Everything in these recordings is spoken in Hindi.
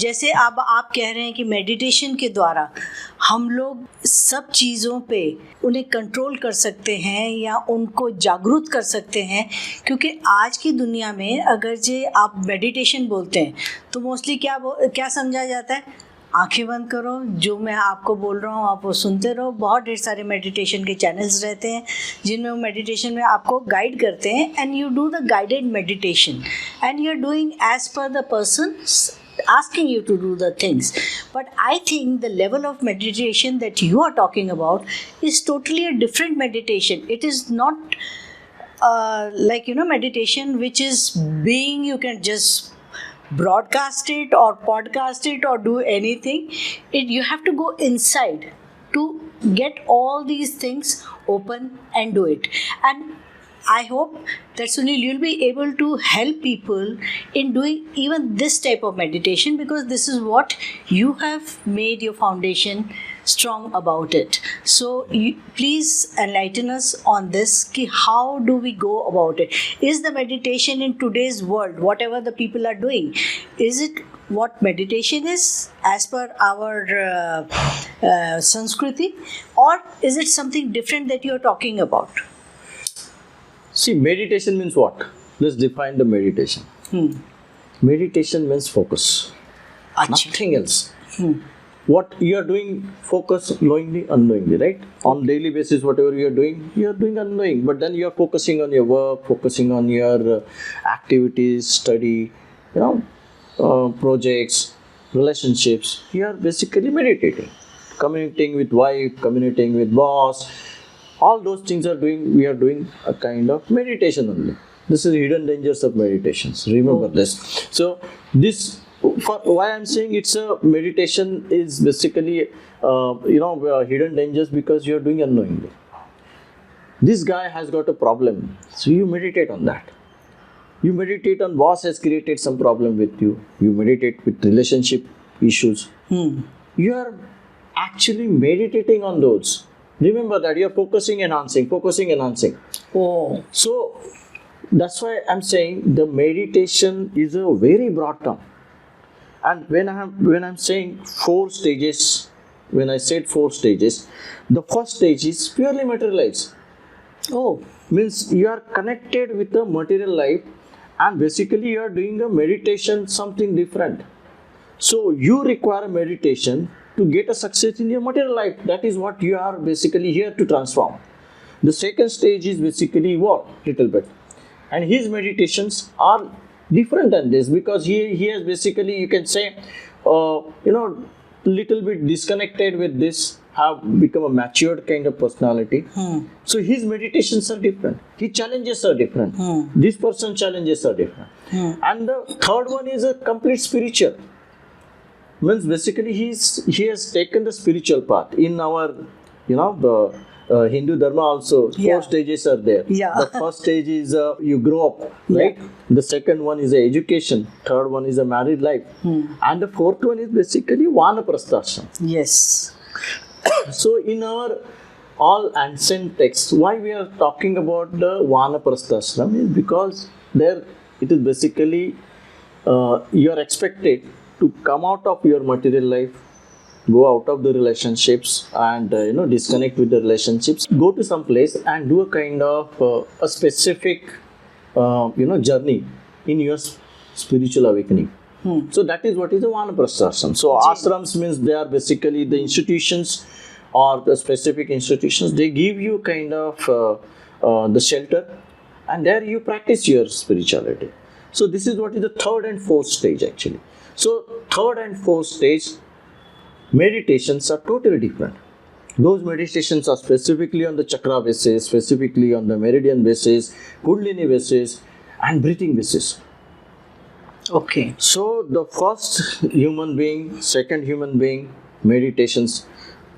जैसे अब आप कह रहे हैं कि मेडिटेशन के द्वारा हम लोग सब चीज़ों पे उन्हें कंट्रोल कर सकते हैं या उनको जागरूक कर सकते हैं, क्योंकि आज की दुनिया में अगर जे आप मेडिटेशन बोलते हैं तो मोस्टली क्या समझा जाता है, आंखें बंद करो, जो मैं आपको बोल रहा हूँ आप वो सुनते रहो। बहुत ढेर सारे मेडिटेशन के चैनल्स रहते हैं जिनमें वो मेडिटेशन में आपको गाइड करते हैं, and you do the guided meditation and you are doing as per the person asking you to do the things. But I think the level of meditation that you are talking about is totally a different meditation. It is not like meditation which is being, you can just broadcast it or podcast it or do anything. You have to go inside to get all these things open and do it. And I hope that Sunil, you'll be able to help people in doing even this type of meditation, because this is what you have made your foundation strong about it. So please enlighten us on this, ki how do we go about it? Is the meditation in today's world, whatever the people are doing, is it what meditation is as per our Sanskriti, or is it something different that you are talking about? See, meditation means what? Let's define the meditation. Meditation means focus. Achha. Nothing else. What you are doing, focus knowingly, unknowingly, right? On daily basis, whatever you are doing unknowing. But then you are focusing on your work, focusing on your activities, study, projects, relationships. You are basically meditating. Communicating with wife, communicating with boss. All those things we are doing a kind of meditation only. This is hidden dangers of meditations. Remember this. So why I'm saying it's a meditation is basically hidden dangers, because you are doing unknowingly. This guy has got a problem, so you meditate on that. You meditate on boss has created some problem with you. You meditate with relationship issues. You are actually meditating on those. Remember that you are focusing, enhancing. Oh. So that's why I'm saying the meditation is a very broad term. And when I'm saying 4 stages, when I said 4 stages, the first stage is purely material life. Oh. Means you are connected with the material life, and basically you are doing a meditation, something different. So you require meditation to get a success in your material life. That is what you are basically here to transform. The second stage is basically what? Little bit. And his meditations are different than this, because he has basically, you can say, little bit disconnected with this, have become a matured kind of personality. So his meditations are different. His challenges are different. This person's challenges are different. And the third one is a complete spiritual. Means basically he has taken the spiritual path. In our the Hindu Dharma also 4 stages are there. The first stage is you grow up, right? The second one is education. Third one is a married life. And the fourth one is basically Vanaprasthashram. Yes. So in our all ancient texts, why we are talking about the Vanaprasthashram is because there it is basically you are expected to come out of your material life, go out of the relationships, and disconnect with the relationships, go to some place and do a kind of a specific journey in your spiritual awakening. So that is what is the Vanaprasthashram. So ashrams means they are basically the institutions or the specific institutions. They give you kind of the shelter, and there you practice your spirituality. So this is what is the third and fourth stage actually. So third and fourth stage meditations are totally different. Those meditations are specifically on the chakra basis, specifically on the meridian basis, kundalini basis, and breathing basis. Okay. So the first human being, second human being, meditations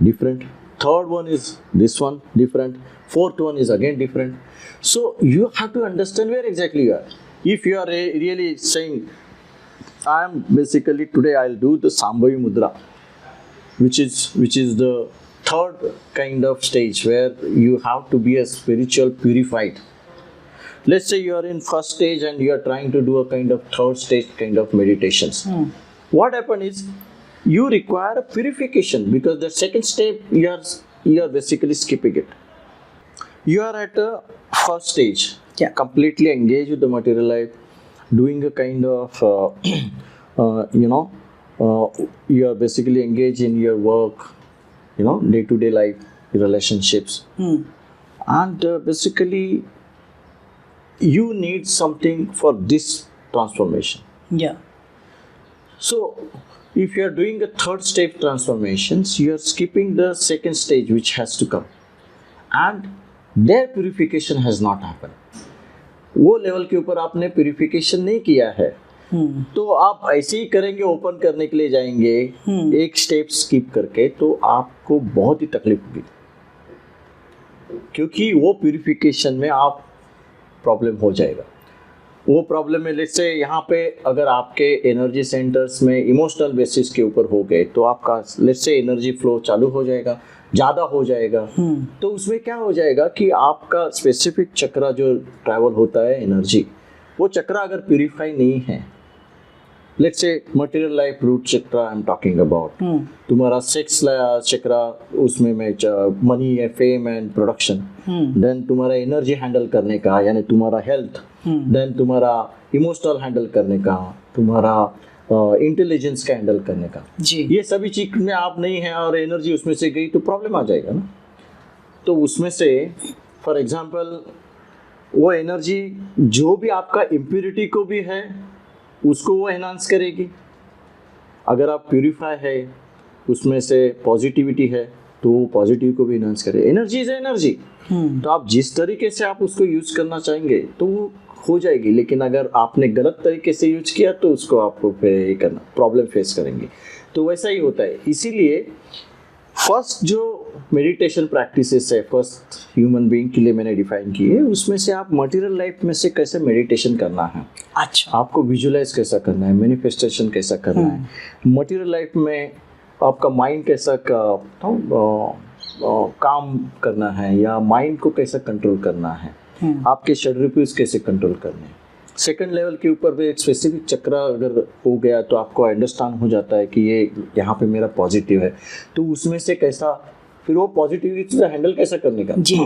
different. Third one is this one different. Fourth one is again different. So you have to understand where exactly you are. If you are really saying, I am basically today I'll do the Sambhavi Mudra, which is the third kind of stage where you have to be a spiritual purified. Let's say you are in first stage and you are trying to do a kind of third stage kind of meditations. what happen is you require a purification, because the second step you are basically skipping it. You are at a first stage, completely engaged with the material life, doing a kind of you are basically engaged in your work, day-to-day life, relationships, and basically you need something for this transformation. Yeah. So if you are doing a third step transformations, you are skipping the second stage which has to come, and their purification has not happened. वो लेवल के ऊपर आपने प्यूरिफिकेशन नहीं किया है, तो आप ऐसे ही करेंगे, ओपन करने के लिए जाएंगे एक स्टेप स्किप करके, तो आपको बहुत ही तकलीफ होगी, क्योंकि वो प्यूरिफिकेशन में आप प्रॉब्लम हो जाएगा. वो प्रॉब्लम में लेट्स से यहाँ पे अगर आपके एनर्जी सेंटर्स में इमोशनल बेसिस के ऊपर हो गए, तो आपका लेट्स से एनर्जी फ्लो चालू हो जाएगा, ज़्यादा हो जाएगा. तो उसमें क्या हो जाएगा कि आपका स्पेसिफिक चक्रा जो ट्रैवल होता है एनर्जी, वो चक्रा अगर प्यूरिफाई नहीं है, let's say material life root chakra I am talking about, तुम्हारा सेक्स चक्रा, उसमें में मनी है, फेम एंड प्रोडक्शन, देन तुम्हारा एनर्जी हैंडल करने का यानी तुम्हारा हेल्थ, देन तुम्हारा इमोशनल हैंडल करने का, तुम्हारा इंटेलिजेंस का हैंडल करने का जी. ये सभी चीज में आप नहीं है और एनर्जी उसमें से गई तो प्रॉब्लम आ जाएगा ना. तो उसमें से फॉर एग्जांपल वो एनर्जी जो भी आपका इम्प्योरिटी को भी है उसको वो एनहांस करेगी. अगर आप प्यूरिफाई है, उसमें से पॉजिटिविटी है, तो वो पॉजिटिव को भी एनहांस करे. एनर्जी इज एनर्जी, तो आप जिस तरीके से आप उसको यूज करना चाहेंगे तो वो हो जाएगी. लेकिन अगर आपने गलत तरीके से यूज किया तो उसको आपको फिर ये करना, प्रॉब्लम फेस करेंगे. तो वैसा ही होता है. इसीलिए फर्स्ट जो मेडिटेशन प्रैक्टिसेस है फर्स्ट ह्यूमन बीइंग के लिए मैंने डिफाइन की है, उसमें से आप मटेरियल लाइफ में से कैसे मेडिटेशन करना है, अच्छा, आपको विजुअलाइज कैसा करना है, मैनिफेस्टेशन कैसा करना है, मटेरियल लाइफ में आपका माइंड कैसा काम करना है या माइंड को कैसा कंट्रोल करना है, आपके षड्रिपुज कैसे कंट्रोल करने हैं. सेकंड लेवल के ऊपर भी एक स्पेसिफिक चक्रा अगर हो गया तो आपको अंडरस्टैंड हो जाता है कि ये यहाँ पे मेरा पॉजिटिव है, तो उसमें से कैसा फिर वो पॉजिटिविटी से हैंडल कैसा करने का जी.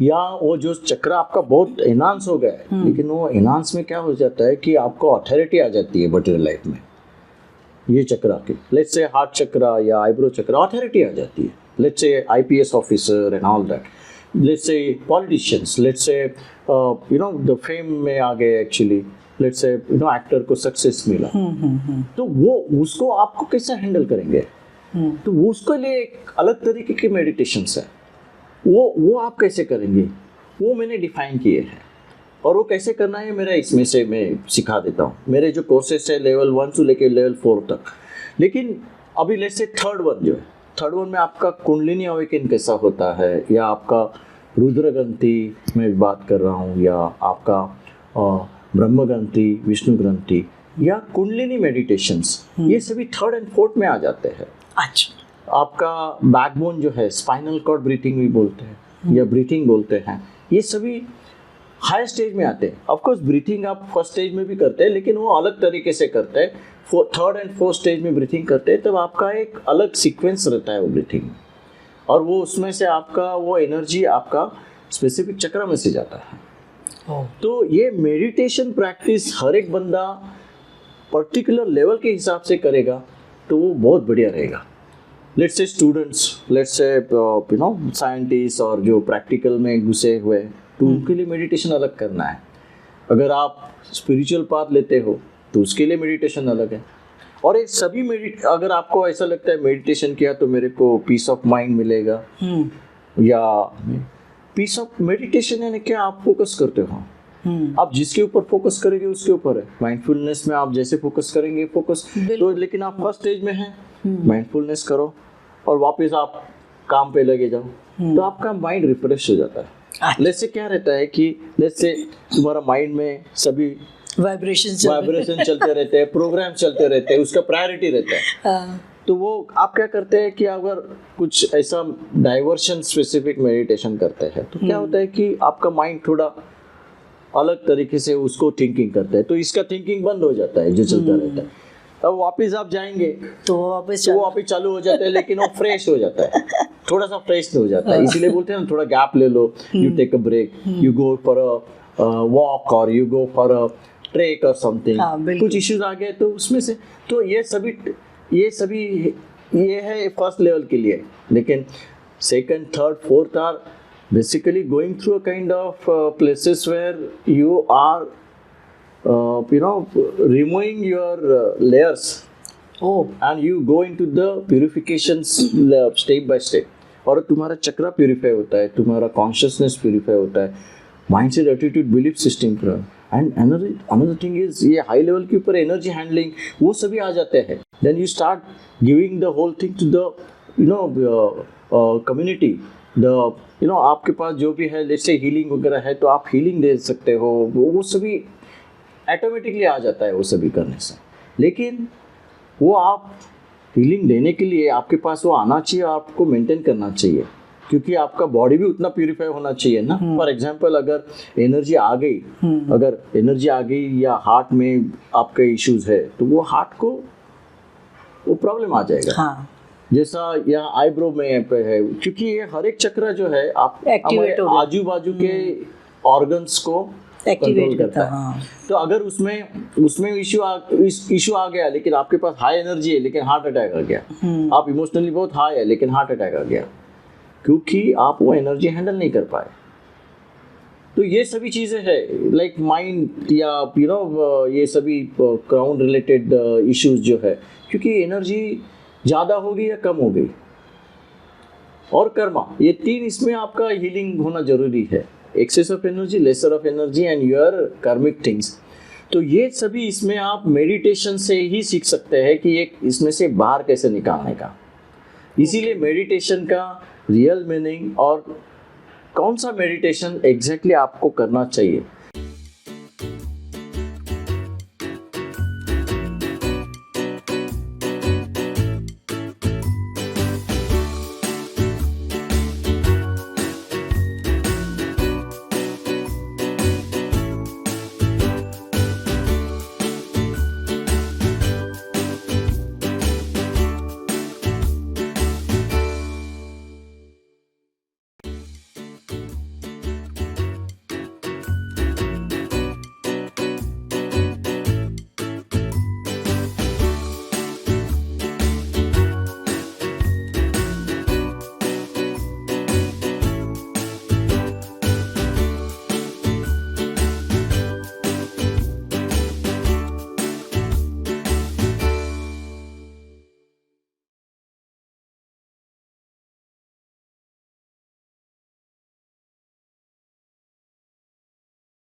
या वो जो चक्रा आपका बहुत एनहांस हो गया है, लेकिन वो एनहांस में क्या हो जाता है कि आपको अथॉरिटी आ जाती है मटेरियल लाइफ में. ये चक्रा की लेट्स से हार्ट चक्रा या आईब्रो चक्रा अथॉरिटी आ जाती है. लेट्स से IPS officer and all that, let's say politicians, let's say the fame में आ गए एक्चुअली, लेट्स से एक्टर को सक्सेस मिला, तो वो उसको आपको कैसे हैंडल करेंगे, तो वो उसके लिए एक अलग तरीके के मेडिटेशंस है. वो आप कैसे करेंगे वो मैंने डिफाइन किए हैं, और वो कैसे करना है मेरा इसमें से मैं सिखा देता हूँ. मेरे जो कोर्सेस है लेवल 1 से लेके लेवल 4 तक. लेकिन अभी लेट्स से थर्ड वन में आपका कुंडलिनी अवेकन कैसा होता है, या आपका रुद्र ग्रंथि में बात कर रहा हूँ, या आपका ब्रह्म ग्रंथि, विष्णु ग्रंथि या कुंडलिनी मेडिटेशंस, ये सभी थर्ड एंड फोर्थ में आ जाते हैं. अच्छा, आपका बैकबोन जो है, स्पाइनल कॉर्ड ब्रीथिंग भी बोलते हैं या ब्रीथिंग बोलते हैं, ये सभी हाई स्टेज में आते हैं. ऑफकोर्स ब्रीथिंग आप फर्स्ट स्टेज में भी करते हैं, लेकिन वो अलग तरीके से करते हैं. थर्ड एंड फोर्थ स्टेज में ब्रीथिंग करते हैं, तब आपका एक अलग सीक्वेंस रहता है वो ब्रीथिंग में, और वो उसमें से आपका वो एनर्जी आपका स्पेसिफिक चक्र में से जाता है. तो ये मेडिटेशन प्रैक्टिस हर एक बंदा पर्टिकुलर लेवल के हिसाब से करेगा तो वो बहुत बढ़िया रहेगा. Let's say students, let's say scientist और जो प्रैक्टिकल में घुसे हुए, तो उनके लिए मेडिटेशन अलग करना है. अगर आप स्पिरिचुअल पाथ लेते हो तो उसके लिए मेडिटेशन अलग है. और ये सभी अगर आपको ऐसा लगता है मेडिटेशन किया तो मेरे को पीस ऑफ माइंड मिलेगा, या पीस ऑफ मेडिटेशन यानी क्या, आप फोकस करते हो, आप जिसके ऊपर फोकस करेंगे उसके ऊपर है. माइंडफुलनेस में आप जैसे फोकस करेंगे फोकस तो, लेकिन आप फर्स्ट स्टेज में हैं, माइंडफुलनेस करो और वापस आप काम पे लगे जाओ, तो आपका माइंड रिफ्रेश हो जाता है. लेट्स से क्या रहता है कि लेट्स से तुम्हारा माइंड में सभी वाइब्रेशन चलते रहते हैं, प्रोग्राम चलते रहते हैं, उसका प्रायोरिटी रहता है. तो वो आप क्या करते हैं कि अगर कुछ ऐसा डाइवर्शन स्पेसिफिक मेडिटेशन करते हैं तो क्या होता है कि आपका माइंड थोड़ा अलग तरीके से उसको थिंकिंग करता है, तो इसका थिंकिंग बंद हो जाता है जो चलता रहता है. अब वापस आप जाएंगे तो वापस तो वो वापस चालू हो जाता है, लेकिन वो फ्रेश हो जाता है, थोड़ा सा फ्रेश हो जाता है। इसीलिए बोलते हैं ना, थोड़ा गैप ले लो, you take a break, you go for a walk और you go for a trek और समथिंग। कुछ इश्यूज आ गए तो उसमें से, तो ये सभी ये है फर्स्ट लेवल के लिए। लेकिन second, third, fourth are basically going through a kind of places where you are removing your layers. Oh. And you go into the purifications step by step. और तुम्हारा चक्रा प्यूरिफाई होता है, तुम्हारा कॉन्शियसनेस प्यूरिफाई होता है, माइंडसेट, एटीट्यूड, बिलीफ सिस्टम पूरा। एंड अनदर थिंग इज, ये हाई लेवल के ऊपर एनर्जी हैंडलिंग वो सभी आ जाते हैं। Then you start giving the whole thing to the community. आपके पास जो भी है, जैसे हीलिंग वगैरह है तो आप हीलिंग दे सकते हो, वो सभी ऑटोमेटिकली आ जाता है वो सभी करने से। लेकिन वो आप हीलिंग देने के लिए आपके पास वो आना चाहिए, आपको मेंटेन करना चाहिए, क्योंकि आपका बॉडी भी उतना प्यूरिफाई होना चाहिए ना। फॉर एग्जांपल, अगर एनर्जी आ गई या हार्ट में आपके इश्यूज है तो वो हार्ट को वो प्रॉब्लम आ जाएगा। हाँ। जैसा यहाँ आईब्रो में पे है, क्योंकि ये हर एक चक्र जो है आप आजू बाजू के ऑर्गन्स को कंट्रोल करता है। हाँ। तो अगर उसमें इशू आ गया, लेकिन आपके पास हाई एनर्जी है लेकिन हार्ट अटैक आ गया, आप इमोशनली बहुत हाई है लेकिन हार्ट अटैक आ गया, क्योंकि आप वो एनर्जी हैंडल नहीं कर पाए। तो ये सभी चीज़ें हैं, लाइक माइंड या ये सभी क्राउन रिलेटेड इश्यूज जो है, क्योंकि एनर्जी ज़्यादा होगी या कम हो गई, और कर्मा, ये तीन इसमें आपका हीलिंग होना जरूरी है। Excess of energy, lesser of energy and your karmic things. तो ये सभी इसमें आप मेडिटेशन से ही सीख सकते हैं कि एक इसमें से बाहर कैसे निकालने का। इसीलिए मेडिटेशन का रियल मीनिंग और कौन सा मेडिटेशन एग्जैक्टली आपको करना चाहिए,